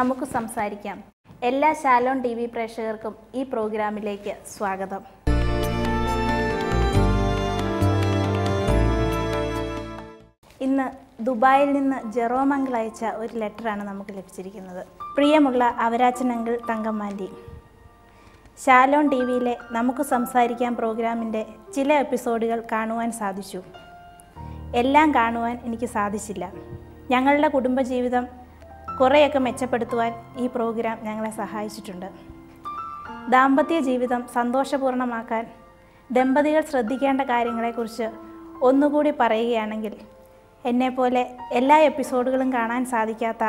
നമുക്ക് സംസാരിക്കാം. എല്ലാ ശാലോൺ TV പ്രേക്ഷകർക്കും ഈ പ്രോഗ്രാമിലേക്ക് സ്വാഗതം. ഇന്ന് ദുബായിൽ നിന്ന് ജെറോം അങ്കിൾ അയച്ച ഒരു ലെറ്ററാണ് നമുക്ക് ലഭിച്ചിരിക്കുന്നത്. പ്രിയമുള്ള അവരാച്ചൻ അങ്കിൾ, തങ്കമ്മാൻറ്റി, ശാലോൺ TVയിലെ നമുക്ക് സംസാരിക്കാം പ്രോഗ്രാമിൻ്റെ ചില എപ്പിസോഡുകൾ കാണുവാൻ സാധിച്ചു. എല്ലാം കാണുവാൻ എനിക്ക് സാധിച്ചില്ല. ഞങ്ങളുടെ കുടുംബജീവിതം കുറേയൊക്കെ മെച്ചപ്പെടുത്തുവാൻ ഈ പ്രോഗ്രാം ഞങ്ങളെ സഹായിച്ചിട്ടുണ്ട്. ദാമ്പത്യ ജീവിതം സന്തോഷപൂർണ്ണമാക്കാൻ ദമ്പതികൾ ശ്രദ്ധിക്കേണ്ട കാര്യങ്ങളെക്കുറിച്ച് ഒന്നുകൂടി പറയുകയാണെങ്കിൽ, എന്നെപ്പോലെ എല്ലാ എപ്പിസോഡുകളും കാണാൻ സാധിക്കാത്ത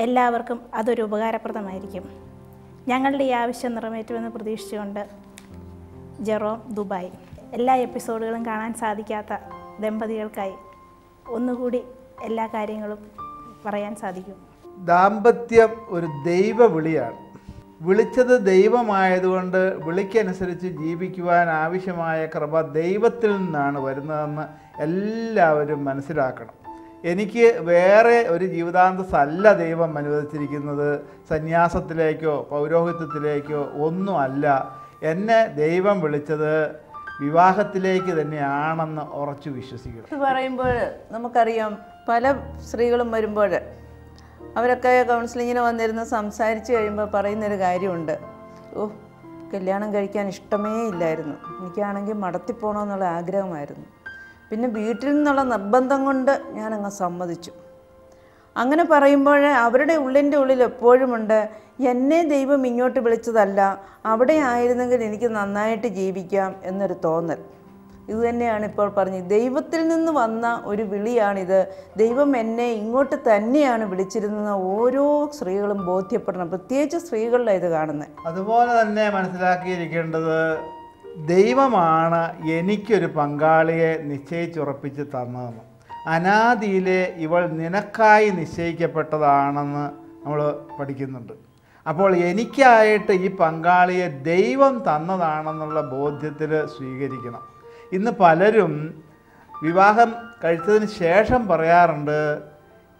എല്ലാവർക്കും അതൊരു ഉപകാരപ്രദമായിരിക്കും. ഞങ്ങളുടെ ഈ ആവശ്യം നിറവേറ്റുമെന്ന് പ്രതീക്ഷിച്ചുകൊണ്ട് ജെറോം, ദുബായ്. എല്ലാ എപ്പിസോഡുകളും കാണാൻ സാധിക്കാത്ത ദമ്പതികൾക്കായി ഒന്നുകൂടി എല്ലാ കാര്യങ്ങളും പറയാൻ സാധിക്കും. ദാമ്പത്യം ഒരു ദൈവ വിളിയാണ്. വിളിച്ചത് ദൈവമായതുകൊണ്ട് വിളിക്കനുസരിച്ച് ജീവിക്കുവാൻ ആവശ്യമായ കൃപ ദൈവത്തിൽ നിന്നാണ് വരുന്നതെന്ന് എല്ലാവരും മനസ്സിലാക്കണം. എനിക്ക് വേറെ ഒരു ജീവിതാന്തസ്സല്ല ദൈവം അനുവദിച്ചിരിക്കുന്നത്. സന്യാസത്തിലേക്കോ പൗരോഹിത്യത്തിലേക്കോ ഒന്നുമല്ല. എന്നെ ദൈവം വിളിച്ചത് വിവാഹത്തിലേക്ക് തന്നെയാണെന്ന് ഉറച്ചു വിശ്വസിക്കണം. ഇത് പറയുമ്പോൾ നമുക്കറിയാം, പല സ്ത്രീകളും വരുമ്പോൾ അവരൊക്കെ കൗൺസിലിങ്ങിന് വന്നിരുന്ന് സംസാരിച്ച് കഴിയുമ്പോൾ പറയുന്നൊരു കാര്യമുണ്ട്, കല്യാണം കഴിക്കാൻ ഇഷ്ടമേ ഇല്ലായിരുന്നു, എനിക്കാണെങ്കിൽ മടത്തിപ്പോണമെന്നുള്ള ആഗ്രഹമായിരുന്നു, പിന്നെ വീട്ടിൽ നിന്നുള്ള നിർബന്ധം കൊണ്ട് ഞാനങ്ങ് സമ്മതിച്ചു. അങ്ങനെ പറയുമ്പോൾ അവരുടെ ഉള്ളിൻ്റെ ഉള്ളിൽ എപ്പോഴുമുണ്ട്, എന്നെ ദൈവം ഇങ്ങോട്ട് വിളിച്ചതല്ല, അവിടെ ആയിരുന്നെങ്കിൽ എനിക്ക് നന്നായിട്ട് ജീവിക്കാം എന്നൊരു തോന്നൽ. ഇതുതന്നെയാണ് ഇപ്പോൾ പറഞ്ഞത്, ദൈവത്തിൽ നിന്ന് വന്ന ഒരു വിളിയാണിത്. ദൈവം എന്നെ ഇങ്ങോട്ട് തന്നെയാണ് വിളിച്ചിരുന്നത്. ഓരോ സ്ത്രീകളും ബോധ്യപ്പെടണം, പ്രത്യേകിച്ച് സ്ത്രീകളിലാണ് ഇത് കാണുന്നത്. അതുപോലെ തന്നെ മനസ്സിലാക്കിയിരിക്കേണ്ടത്, ദൈവമാണ് എനിക്കൊരു പങ്കാളിയെ നിശ്ചയിച്ചുറപ്പിച്ച് തന്നതെന്ന്. അനാദിയിലെ ഇവൾ നിനക്കായി നിശ്ചയിക്കപ്പെട്ടതാണെന്ന് നമ്മൾ പഠിക്കുന്നുണ്ട്. അപ്പോൾ എനിക്കായിട്ട് ഈ പങ്കാളിയെ ദൈവം തന്നതാണെന്നുള്ള ബോധ്യത്തിൽ സ്വീകരിക്കണം. ഇന്ന് പലരും വിവാഹം കഴിച്ചതിന് ശേഷം പറയാറുണ്ട്,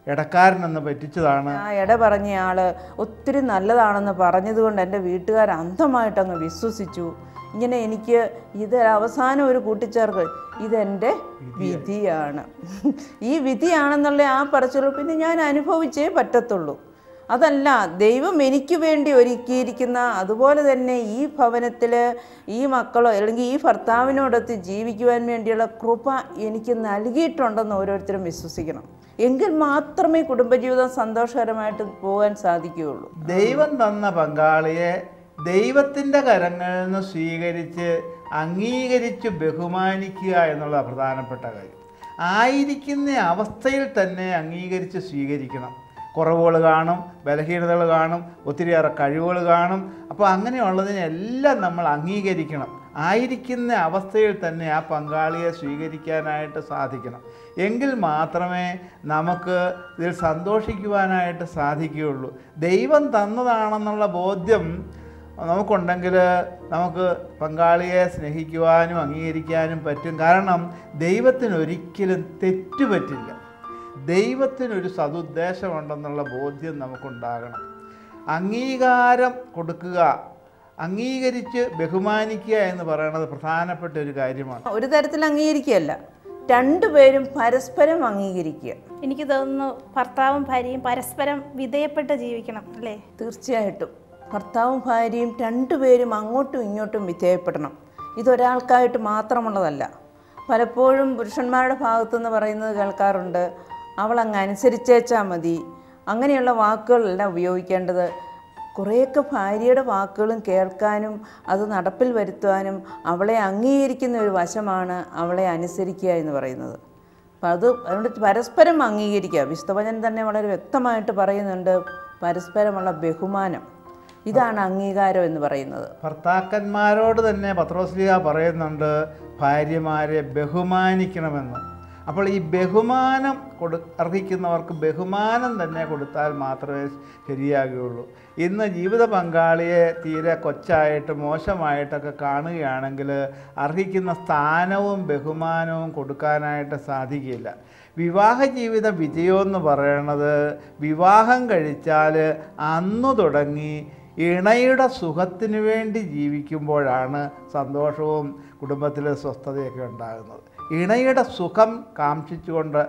ഇടക്കാരനെന്ന് പറ്റിച്ചതാണ്. ആ ഇട പറഞ്ഞ ആൾ ഒത്തിരി നല്ലതാണെന്ന് പറഞ്ഞതുകൊണ്ട് എൻ്റെ വീട്ടുകാർ അന്ധമായിട്ടങ്ങ് വിശ്വസിച്ചു. ഇങ്ങനെ എനിക്ക് ഇത് അവസാനം ഒരു കൂട്ടിച്ചേർക്ക്, ഇതെൻ്റെ വിധിയാണ്, ഈ വിധിയാണെന്നുള്ള ആ പറച്ചിൽ പിന്നെ ഞാൻ അനുഭവിച്ചേ പറ്റത്തുള്ളൂ. അതല്ല, ദൈവം എനിക്ക് വേണ്ടി ഒരുക്കിയിരിക്കുന്ന, അതുപോലെ തന്നെ ഈ ഭവനത്തിൽ ഈ മക്കളോ അല്ലെങ്കിൽ ഈ ഭർത്താവിനോടൊത്ത് ജീവിക്കുവാൻ വേണ്ടിയുള്ള കൃപ എനിക്ക് നൽകിയിട്ടുണ്ടെന്ന് ഓരോരുത്തരും വിശ്വസിക്കണം. എങ്കിൽ മാത്രമേ കുടുംബജീവിതം സന്തോഷകരമായിട്ട് പോകാൻ സാധിക്കുകയുള്ളൂ. ദൈവം തന്ന പങ്കാളിയെ ദൈവത്തിൻ്റെ കരങ്ങളിൽ നിന്ന് സ്വീകരിച്ച് അംഗീകരിച്ച് ബഹുമാനിക്കുക എന്നുള്ള പ്രധാനപ്പെട്ട കാര്യം. ആയിരിക്കുന്ന അവസ്ഥയിൽ തന്നെ അംഗീകരിച്ച് സ്വീകരിക്കണം. കുറവുകൾ കാണും, ബലഹീനതകൾ കാണും, ഒത്തിരിയേറെ കഴിവുകൾ കാണും. അപ്പോൾ അങ്ങനെയുള്ളതിനെല്ലാം നമ്മൾ അംഗീകരിക്കണം. ആയിരിക്കുന്ന അവസ്ഥയിൽ തന്നെ ആ പങ്കാളിയെ സ്വീകരിക്കാനായിട്ട് സാധിക്കണം. എങ്കിൽ മാത്രമേ നമുക്ക് ഇതിൽ സന്തോഷിക്കുവാനായിട്ട് സാധിക്കുകയുള്ളൂ. ദൈവം തന്നതാണെന്നുള്ള ബോധ്യം നമുക്കുണ്ടെങ്കിൽ നമുക്ക് പങ്കാളിയെ സ്നേഹിക്കുവാനും അംഗീകരിക്കാനും പറ്റും. കാരണം ദൈവത്തിനൊരിക്കലും തെറ്റുപറ്റില്ല. ദൈവത്തിനൊരു സതുദ്ദേശമുണ്ടെന്നുള്ള ബോധ്യം നമുക്കുണ്ടാകണം. അംഗീകാരം കൊടുക്കുക, അംഗീകരിച്ച് ബഹുമാനിക്കുക എന്ന് പറയുന്നത് പ്രധാനപ്പെട്ട ഒരു കാര്യമാണ്. ഒരു തരത്തിൽ അംഗീകരിക്കുകയല്ല, രണ്ടുപേരും പരസ്പരം അംഗീകരിക്കുക. എനിക്ക് തോന്നുന്നു ഭർത്താവും ഭാര്യയും പരസ്പരം വിധേയപ്പെട്ട് ജീവിക്കണം, അല്ലേ? തീർച്ചയായിട്ടും ഭർത്താവും ഭാര്യയും രണ്ടുപേരും അങ്ങോട്ടും ഇങ്ങോട്ടും വിധേയപ്പെടണം. ഇതൊരാൾക്കായിട്ട് മാത്രമുള്ളതല്ല. പലപ്പോഴും പുരുഷന്മാരുടെ ഭാഗത്തുനിന്ന് പറയുന്നത് കേൾക്കാറുണ്ട്, അവളങ്ങ് അനുസരിച്ചേച്ചാൽ മതി, അങ്ങനെയുള്ള വാക്കുകളല്ല ഉപയോഗിക്കേണ്ടത്. കുറേയൊക്കെ ഭാര്യയുടെ വാക്കുകളും കേൾക്കാനും അത് നടപ്പിൽ വരുത്തുവാനും അവളെ അംഗീകരിക്കുന്ന ഒരു വശമാണ് അവളെ അനുസരിക്കുക എന്ന് പറയുന്നത്. അപ്പം അതുകൊണ്ട് പരസ്പരം അംഗീകരിക്കുക. വിശുദ്ധവചനം തന്നെ വളരെ വ്യക്തമായിട്ട് പറയുന്നുണ്ട്, പരസ്പരമുള്ള ബഹുമാനം, ഇതാണ് അംഗീകാരം എന്ന് പറയുന്നത്. ഭർത്താക്കന്മാരോട് തന്നെ പത്രോസ്ലീഹ പറയുന്നുണ്ട്, ഭാര്യമാരെ ബഹുമാനിക്കണമെന്ന്. അപ്പോൾ ഈ ബഹുമാനം അർഹിക്കുന്നവർക്ക് ബഹുമാനം തന്നെ കൊടുത്താൽ മാത്രമേ ശരിയാകുകയുള്ളൂ. ഇന്ന് ജീവിത പങ്കാളിയെ തീരെ കൊച്ചായിട്ട് മോശമായിട്ടൊക്കെ കാണുകയാണെങ്കിൽ അർഹിക്കുന്ന സ്ഥാനവും ബഹുമാനവും കൊടുക്കാനായിട്ട് സാധിക്കില്ല. വിവാഹ ജീവിത വിജയമെന്ന് പറയുന്നത് വിവാഹം കഴിച്ചാൽ അന്നു തുടങ്ങി ഇണയുടെ സുഖത്തിന് വേണ്ടി ജീവിക്കുമ്പോഴാണ് സന്തോഷവും കുടുംബത്തിൽ സ്വസ്ഥതയൊക്കെ ഉണ്ടാകുന്നത്. ഇണയുടെ സുഖം കാംക്ഷിച്ചുകൊണ്ട്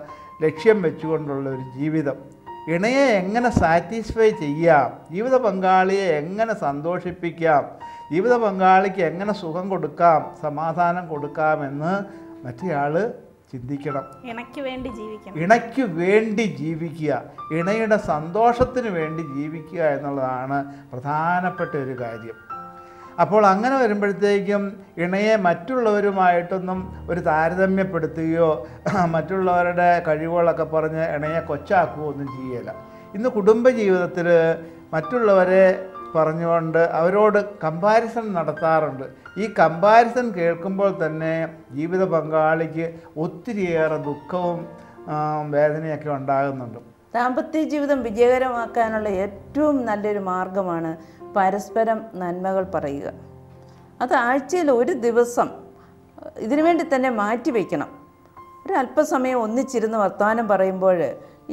ലക്ഷ്യം വെച്ചുകൊണ്ടുള്ള ഒരു ജീവിതം, ഇണയെ എങ്ങനെ സാറ്റിസ്ഫൈ ചെയ്യാം, ജീവിത പങ്കാളിയെ എങ്ങനെ സന്തോഷിപ്പിക്കാം, ജീവിത പങ്കാളിക്ക് എങ്ങനെ സുഖം കൊടുക്കാം, സമാധാനം കൊടുക്കാമെന്ന് മറ്റേയാൾ ചിന്തിക്കണം. ഇണയ്ക്ക് വേണ്ടി ജീവിക്കണം, ഇണയ്ക്ക് വേണ്ടി ജീവിക്കുക, ഇണയുടെ സന്തോഷത്തിന് വേണ്ടി ജീവിക്കുക എന്നുള്ളതാണ് പ്രധാനപ്പെട്ട ഒരു കാര്യം. അപ്പോൾ അങ്ങനെ വരുമ്പോഴത്തേക്കും ഇണയെ മറ്റുള്ളവരുമായിട്ടൊന്നും ഒരു താരതമ്യപ്പെടുത്തുകയോ മറ്റുള്ളവരുടെ കഴിവുകളൊക്കെ പറഞ്ഞ് ഇണയെ കൊച്ചാക്കുകയോ ഒന്നും ചെയ്യില്ല. ഇന്ന് കുടുംബജീവിതത്തിൽ മറ്റുള്ളവരെ പറഞ്ഞുകൊണ്ട് അവരോട് കമ്പാരിസൺ നടത്താറുണ്ട്. ഈ കമ്പാരിസൺ കേൾക്കുമ്പോൾ തന്നെ ജീവിത പങ്കാളിക്ക് ഒത്തിരിയേറെ ദുഃഖവും വേദനയൊക്കെ ഉണ്ടാകുന്നുണ്ട്. ദാമ്പത്യ ജീവിതം വിജയകരമാക്കാനുള്ള ഏറ്റവും നല്ലൊരു മാർഗമാണ് പരസ്പരം നന്മകൾ പറയുക. അത് ആഴ്ചയിൽ ഒരു ദിവസം ഇതിനു വേണ്ടി തന്നെ മാറ്റിവെക്കണം. ഒരു അല്പസമയം ഒന്നിച്ചിരുന്ന് വർത്തമാനം പറയുമ്പോൾ,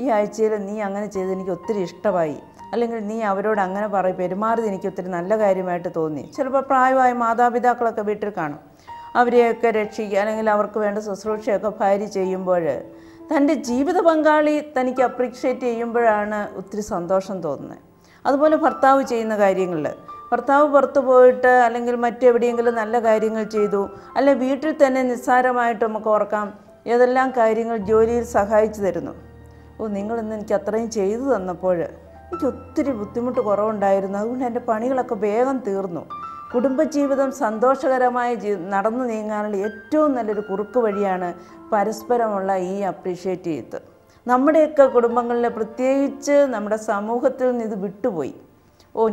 ഈ ആഴ്ചയിൽ നീ അങ്ങനെ ചെയ്ത് എനിക്ക് ഒത്തിരി ഇഷ്ടമായി, അല്ലെങ്കിൽ നീ അവരോട് അങ്ങനെ പെരുമാറിയത് എനിക്ക് ഒത്തിരി നല്ല കാര്യമായിട്ട് തോന്നി. ചിലപ്പോൾ പ്രായമായ മാതാപിതാക്കളൊക്കെ വീട്ടിൽ കാണും. അവരെയൊക്കെ രക്ഷിക്കുക അല്ലെങ്കിൽ അവർക്ക് വേണ്ട ശുശ്രൂഷയൊക്കെ ഭാര്യ ചെയ്യുമ്പോൾ തൻ്റെ ജീവിത പങ്കാളി തനിക്ക് അപ്രീഷിയേറ്റ് ചെയ്യുമ്പോഴാണ് ഒത്തിരി സന്തോഷം തോന്നുന്നത്. അതുപോലെ ഭർത്താവ് ചെയ്യുന്ന കാര്യങ്ങളിൽ, ഭർത്താവ് പുറത്തു പോയിട്ട് അല്ലെങ്കിൽ മറ്റെവിടെയെങ്കിലും നല്ല കാര്യങ്ങൾ ചെയ്തു, അല്ലെ വീട്ടിൽ തന്നെ നിസ്സാരമായിട്ട് നമുക്ക് ഓർക്കാം ഏതെല്ലാം കാര്യങ്ങൾ ജോലിയിൽ സഹായിച്ചു തരുന്നു. നിങ്ങളിന്ന് എനിക്ക് അത്രയും ചെയ്തു തന്നപ്പോൾ എനിക്ക് ഒത്തിരി ബുദ്ധിമുട്ട് കുറവുണ്ടായിരുന്നു, അതുകൊണ്ട് എൻ്റെ പണികളൊക്കെ വേഗം തീർന്നു. കുടുംബജീവിതം സന്തോഷകരമായി നടന്നു നീങ്ങാനുള്ള ഏറ്റവും നല്ലൊരു കുറുക്ക് വഴിയാണ് പരസ്പരമുള്ള ഈ അപ്രീഷിയേറ്റ് ചെയ്ത്. നമ്മുടെയൊക്കെ കുടുംബങ്ങളിൽ, പ്രത്യേകിച്ച് നമ്മുടെ സമൂഹത്തിൽ നിന്ന് ഇത് വിട്ടുപോയി.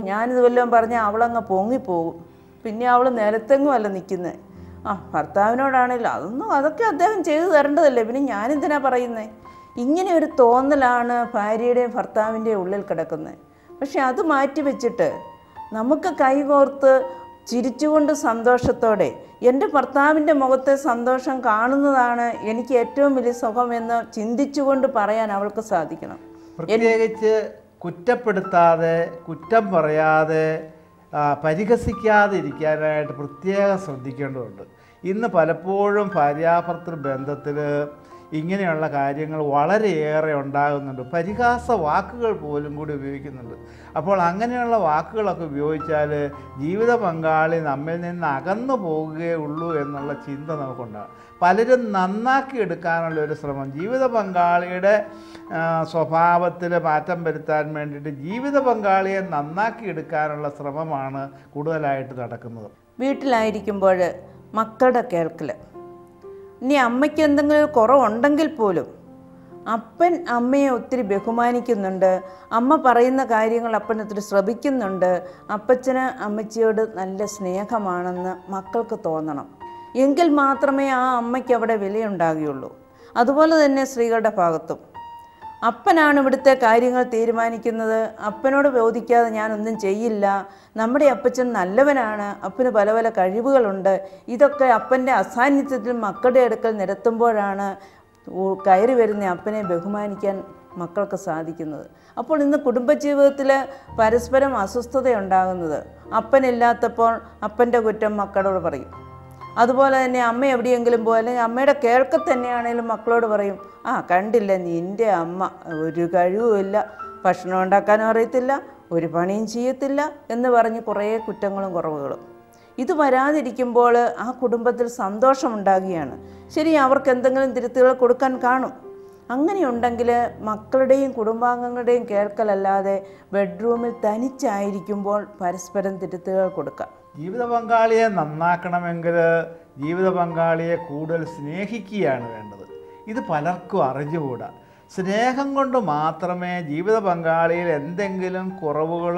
ഞാനിത് വല്ലതും പറഞ്ഞാൽ അവളങ്ങ് പൊങ്ങിപ്പോകും, പിന്നെ അവൾ നിലത്തെങ്ങും അല്ല നിൽക്കുന്നത്. ഭർത്താവിനോടാണെങ്കിലും അതൊക്കെ അദ്ദേഹം ചെയ്തു തരേണ്ടതല്ലേ, പിന്നെ ഞാനെന്തിനാ പറയുന്നത്? ഇങ്ങനെ ഒരു തോന്നലാണ് ഭാര്യയുടെയും ഭർത്താവിൻ്റെയും ഉള്ളിൽ കിടക്കുന്നത്. പക്ഷെ അത് മാറ്റി വെച്ചിട്ട് നമുക്ക് കൈകോർത്ത് ചിരിച്ചുകൊണ്ട് സന്തോഷത്തോടെ എൻ്റെ ഭർത്താവിൻ്റെ മുഖത്തെ സന്തോഷം കാണുന്നതാണ് എനിക്ക് ഏറ്റവും വലിയ സുഖമെന്ന് ചിന്തിച്ചുകൊണ്ട് പറയാൻ അവൾക്ക് സാധിക്കണം. പ്രത്യേകിച്ച് കുറ്റപ്പെടുത്താതെ, കുറ്റം പറയാതെ, പരിഹസിക്കാതെ ഇരിക്കാനായിട്ട് പ്രത്യേകം ശ്രദ്ധിക്കേണ്ടതുണ്ട്. ഇന്ന് പലപ്പോഴും ഭാര്യാഭർത്തൃ ബന്ധത്തിൽ ഇങ്ങനെയുള്ള കാര്യങ്ങൾ വളരെയേറെ ഉണ്ടാകുന്നുണ്ട്. പരിഹാസ വാക്കുകൾ പോലും കൂടി ഉപയോഗിക്കുന്നുണ്ട്. അപ്പോൾ അങ്ങനെയുള്ള വാക്കുകളൊക്കെ ഉപയോഗിച്ചാൽ ജീവിത പങ്കാളി നമ്മിൽ നിന്ന് അകന്നു പോകുകയുള്ളൂ എന്നുള്ള ചിന്ത നമുക്കുണ്ടാകും. പലരും നന്നാക്കി എടുക്കാനുള്ള ഒരു ശ്രമം, ജീവിത പങ്കാളിയുടെ സ്വഭാവത്തിൽ മാറ്റം വരുത്താൻ വേണ്ടിയിട്ട് ജീവിത പങ്കാളിയെ നന്നാക്കി എടുക്കാനുള്ള ശ്രമമാണ് കൂടുതലായിട്ട് നടക്കുന്നത്. വീട്ടിലായിരിക്കുമ്പോൾ മക്കളുടെ കേൾക്കൽ, ഇനി അമ്മയ്ക്ക് എന്തെങ്കിലും കുറവുണ്ടെങ്കിൽ പോലും അപ്പൻ അമ്മയെ ഒത്തിരി ബഹുമാനിക്കുന്നുണ്ട്, അമ്മ പറയുന്ന കാര്യങ്ങൾ അപ്പൻ ഒത്തിരി ശ്രമിക്കുന്നുണ്ട്, അപ്പച്ചന് അമ്മച്ചിയോട് നല്ല സ്നേഹമാണെന്ന് മക്കൾക്ക് തോന്നണം. എങ്കിൽ മാത്രമേ ആ അമ്മയ്ക്ക് അവിടെ വിലയുണ്ടാകുകയുള്ളൂ. അതുപോലെ തന്നെ സ്ത്രീകളുടെ ഭാഗത്തും അപ്പനാണ് ഇവിടുത്തെ കാര്യങ്ങൾ തീരുമാനിക്കുന്നത്, അപ്പനോട് ചോദിക്കാതെ ഞാനൊന്നും ചെയ്യില്ല, നമ്മുടെ അപ്പച്ചൻ നല്ലവനാണ്, അപ്പന് പല പല കഴിവുകളുണ്ട്, ഇതൊക്കെ അപ്പൻ്റെ അസാന്നിധ്യത്തിൽ മക്കളുടെ അടുക്കൽ നിരത്തുമ്പോഴാണ് കയറി വരുന്ന അപ്പനെ ബഹുമാനിക്കാൻ മക്കൾക്ക് സാധിക്കുന്നത്. അപ്പോൾ ഇന്ന് കുടുംബജീവിതത്തിൽ പരസ്പരം അസ്വസ്ഥതയുണ്ടാകുന്നത്, അപ്പനില്ലാത്തപ്പോൾ അപ്പൻ്റെ കുറ്റം മക്കളോട് പറയും. അതുപോലെ തന്നെ അമ്മ എവിടെയെങ്കിലും പോയാൽ അല്ലെങ്കിൽ അമ്മയുടെ കേൾക്ക തന്നെയാണെങ്കിലും മക്കളോട് പറയും, കണ്ടില്ല നിൻ്റെ അമ്മ ഒരു കഴിവുമില്ല, ഭക്ഷണം ഉണ്ടാക്കാനും അറിയത്തില്ല, ഒരു പണിയും ചെയ്യത്തില്ല എന്ന് പറഞ്ഞ് കുറേ കുറ്റങ്ങളും കുറവുകളും. ഇത് വരാതിരിക്കുമ്പോൾ ആ കുടുംബത്തിൽ സന്തോഷമുണ്ടാകുകയാണ്. ശരി, അവർക്ക് എന്തെങ്കിലും തിരുത്തുകൾ കൊടുക്കാൻ കാണും. അങ്ങനെയുണ്ടെങ്കിൽ മക്കളുടെയും കുടുംബാംഗങ്ങളുടെയും കേൾക്കലല്ലാതെ ബെഡ്റൂമിൽ തനിച്ചായിരിക്കുമ്പോൾ പരസ്പരം തിരുത്തുകൾ കൊടുക്കാം. ജീവിത പങ്കാളിയെ നന്നാക്കണമെങ്കിൽ ജീവിത പങ്കാളിയെ കൂടുതൽ സ്നേഹിക്കുകയാണ് വേണ്ടത്. ഇത് പലർക്കും അറിഞ്ഞുകൂടാ. സ്നേഹം കൊണ്ട് മാത്രമേ ജീവിത പങ്കാളിയിൽ എന്തെങ്കിലും കുറവുകൾ,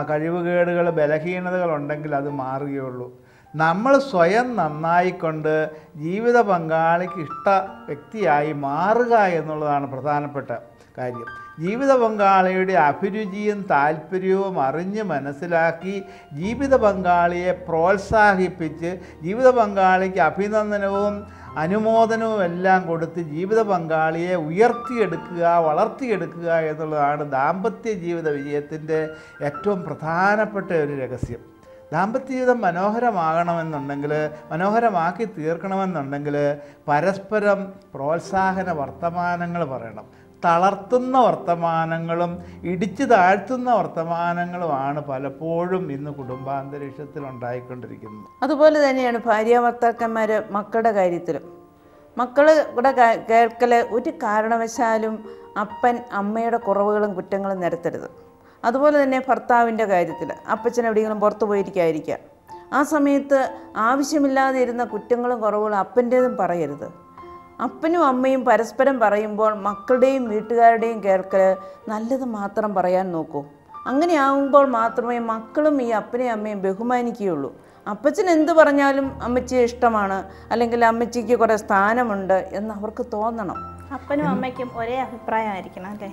കഴിവുകേടുകൾ, ബലഹീനതകൾ ഉണ്ടെങ്കിൽ അത് മാറുകയുള്ളൂ. നമ്മൾ സ്വയം നന്നായിക്കൊണ്ട് ജീവിത പങ്കാളിക്ക് ഇഷ്ട വ്യക്തിയായി മാറുക എന്നുള്ളതാണ് പ്രധാനപ്പെട്ട കാര്യം. ജീവിത പങ്കാളിയുടെ അഭിരുചിയും താല്പര്യവും അറിഞ്ഞ് മനസ്സിലാക്കി ജീവിത പങ്കാളിയെ പ്രോത്സാഹിപ്പിച്ച് ജീവിത പങ്കാളിക്ക് അഭിനന്ദനവും അനുമോദനവും എല്ലാം കൊടുത്ത് ജീവിത പങ്കാളിയെ ഉയർത്തിയെടുക്കുക, വളർത്തിയെടുക്കുക എന്നുള്ളതാണ് ദാമ്പത്യ ജീവിത വിജയത്തിൻ്റെ ഏറ്റവും പ്രധാനപ്പെട്ട ഒരു രഹസ്യം. ദാമ്പത്യ ജീവിതം മനോഹരമാകണമെന്നുണ്ടെങ്കിൽ, മനോഹരമാക്കി തീർക്കണമെന്നുണ്ടെങ്കിൽ പരസ്പരം പ്രോത്സാഹന വർത്തമാനങ്ങൾ പറയണം. തളർത്തുന്ന വർത്തമാനങ്ങളും ഇടിച്ചു താഴ്ത്തുന്ന വർത്തമാനങ്ങളുമാണ് പലപ്പോഴും ഇന്ന് കുടുംബാന്തരീക്ഷത്തിൽ ഉണ്ടായിക്കൊണ്ടിരിക്കുന്നത്. അതുപോലെ തന്നെയാണ് ഭാര്യാഭർത്താക്കന്മാർ മക്കളുടെ കാര്യത്തിലും. മക്കളുടെ കേൾക്കൽ ഒരു കാരണവശാലും അപ്പൻ അമ്മയുടെ കുറവുകളും കുറ്റങ്ങളും നിരത്തരുത്. അതുപോലെ തന്നെ ഭർത്താവിൻ്റെ കാര്യത്തിൽ അപ്പച്ചൻ എവിടെയെങ്കിലും പുറത്തു പോയിരിക്കാതിരിക്കാം. ആ സമയത്ത് ആവശ്യമില്ലാതെ ഇരുന്ന കുറ്റങ്ങളും കുറവുകളും അപ്പൻ്റേതും പറയരുത്. അപ്പനും അമ്മയും പരസ്പരം പറയുമ്പോൾ മക്കളുടെയും വീട്ടുകാരുടെയും കേൾക്കൽ നല്ലത് മാത്രം പറയാൻ നോക്കൂ. അങ്ങനെ ആകുമ്പോൾ മാത്രമേ മക്കളും ഈ അപ്പനെയും അമ്മയും ബഹുമാനിക്കുകയുള്ളൂ. അപ്പച്ചൻ എന്ത് പറഞ്ഞാലും അമ്മച്ചിയെ ഇഷ്ടമാണ്, അല്ലെങ്കിൽ അമ്മച്ചിക്ക് കുറേ സ്ഥാനമുണ്ട് എന്ന് അവർക്ക് തോന്നണം. അപ്പനും അമ്മയ്ക്കും ഒരേ അഭിപ്രായമായിരിക്കണം അല്ലേ?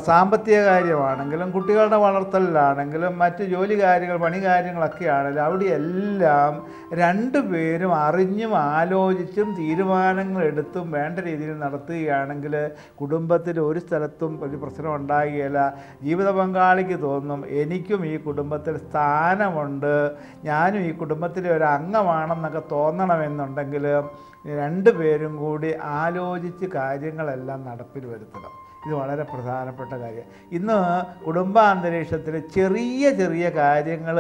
സാമ്പത്തിക കാര്യമാണെങ്കിലും കുട്ടികളുടെ വളർത്തലിലാണെങ്കിലും മറ്റ് ജോലി കാര്യങ്ങൾ, പണി കാര്യങ്ങളൊക്കെ ആണെങ്കിലും അവിടെയെല്ലാം രണ്ടുപേരും അറിഞ്ഞും ആലോചിച്ചും തീരുമാനങ്ങൾ എടുത്തും വേണ്ട രീതിയിൽ നടത്തുകയാണെങ്കിൽ കുടുംബത്തിൽ ഒരു സ്ഥലത്തും ഒരു പ്രശ്നം ഉണ്ടാകുകയില്ല. ജീവിത പങ്കാളിക്ക് തോന്നും എനിക്കും ഈ കുടുംബത്തിൽ സ്ഥാനമുണ്ട്, ഞാനും ഈ കുടുംബത്തിലെ ഒരു അംഗമാണെന്നൊക്കെ തോന്നണമെന്നുണ്ടെങ്കിൽ രണ്ടുപേരും കൂടി ആലോചിച്ച് കാര്യങ്ങളെല്ലാം നടപ്പിൽ വരുത്തണം. ഇത് വളരെ പ്രധാനപ്പെട്ട കാര്യം. ഇന്ന് കുടുംബാന്തരീക്ഷത്തിൽ ചെറിയ ചെറിയ കാര്യങ്ങൾ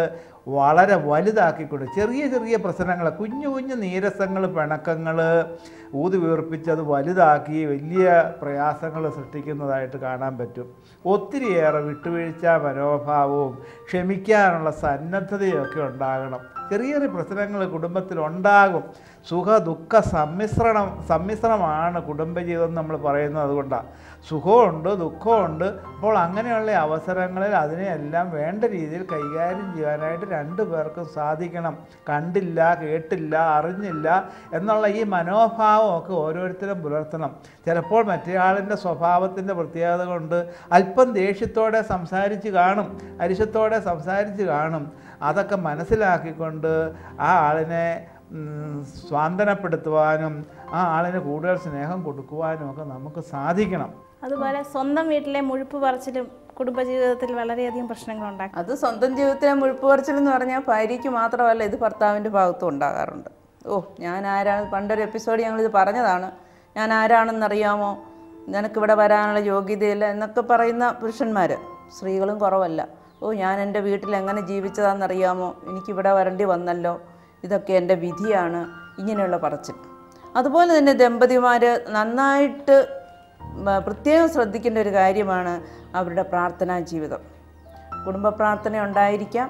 വളരെ വലുതാക്കിക്കൊണ്ട് ചെറിയ ചെറിയ പ്രശ്നങ്ങൾ, കുഞ്ഞു കുഞ്ഞു നീരസങ്ങൾ, പിണക്കങ്ങൾ ഊതി വീർപ്പിച്ച് അത് വലുതാക്കി വലിയ പ്രയാസങ്ങൾ സൃഷ്ടിക്കുന്നതായിട്ട് കാണാൻ പറ്റും. ഒത്തിരിയേറെ വിട്ടുവീഴ്ച മനോഭാവവും ക്ഷമിക്കാനുള്ള സന്നദ്ധതയൊക്കെ ഉണ്ടാകണം. ചെറിയ ചെറിയ പ്രശ്നങ്ങൾ കുടുംബത്തിലുണ്ടാകും. സുഖ ദുഃഖ സമ്മിശ്രമാണ് കുടുംബജീവിതം നമ്മൾ പറയുന്നത്. അതുകൊണ്ടാണ് സുഖമുണ്ട് ദുഃഖമുണ്ട്. അപ്പോൾ അങ്ങനെയുള്ള അവസരങ്ങളിൽ അതിനെയെല്ലാം വേണ്ട രീതിയിൽ കൈകാര്യം ചെയ്യാനായിട്ട് രണ്ടു പേർക്കും സാധിക്കണം. കണ്ടില്ല, കേട്ടില്ല, അറിഞ്ഞില്ല എന്നുള്ള ഈ മനോഭാവമൊക്കെ ഓരോരുത്തരും പുലർത്തണം. ചിലപ്പോൾ മറ്റേയാളിൻ്റെ സ്വഭാവത്തിൻ്റെ പ്രത്യേകത കൊണ്ട് അല്പം ദേഷ്യത്തോടെ സംസാരിച്ച് കാണും, അരിശത്തോടെ സംസാരിച്ച് കാണും. അതൊക്കെ മനസ്സിലാക്കിക്കൊണ്ട് ആ ആളിനെ സ്വാന്തനപ്പെടുത്തുവാനും ആ ആളിന് കൂടുതൽ സ്നേഹം കൊടുക്കുവാനും ഒക്കെ നമുക്ക് സാധിക്കണം. അതുപോലെ സ്വന്തം വീട്ടിലെ മുഴുപ്പ് പറച്ചിലും കുടുംബജീവിതത്തിൽ വളരെയധികം പ്രശ്നങ്ങളുണ്ടാക്കും. അത് സ്വന്തം ജീവിതത്തിലെ മുഴുപ്പ് പറച്ചിലെന്ന് പറഞ്ഞാൽ ഭാര്യയ്ക്ക് മാത്രമല്ല, ഇത് ഭർത്താവിൻ്റെ ഭാഗത്തും ഉണ്ടാകാറുണ്ട്. ഞാൻ ആരാണ്, പണ്ടൊരു എപ്പിസോഡ് ഞങ്ങളിത് പറഞ്ഞതാണ്, ഞാൻ ആരാണെന്നറിയാമോ, നിനക്കിവിടെ വരാനുള്ള യോഗ്യതയില്ല എന്നൊക്കെ പറയുന്ന പുരുഷന്മാർ. സ്ത്രീകളും കുറവല്ല. ഞാൻ എൻ്റെ വീട്ടിൽ എങ്ങനെ ജീവിച്ചതാണെന്നറിയാമോ, എനിക്കിവിടെ വരേണ്ടി വന്നല്ലോ, ഇതൊക്കെ എൻ്റെ വിധിയാണ്, ഇങ്ങനെയുള്ള പറച്ചിൽ. അതുപോലെ തന്നെ ദമ്പതിമാർ നന്നായിട്ട് പ്രത്യേകം ശ്രദ്ധിക്കേണ്ട ഒരു കാര്യമാണ് അവരുടെ പ്രാർത്ഥനാ ജീവിതം. കുടുംബ പ്രാർത്ഥന ഉണ്ടായിരിക്കാം,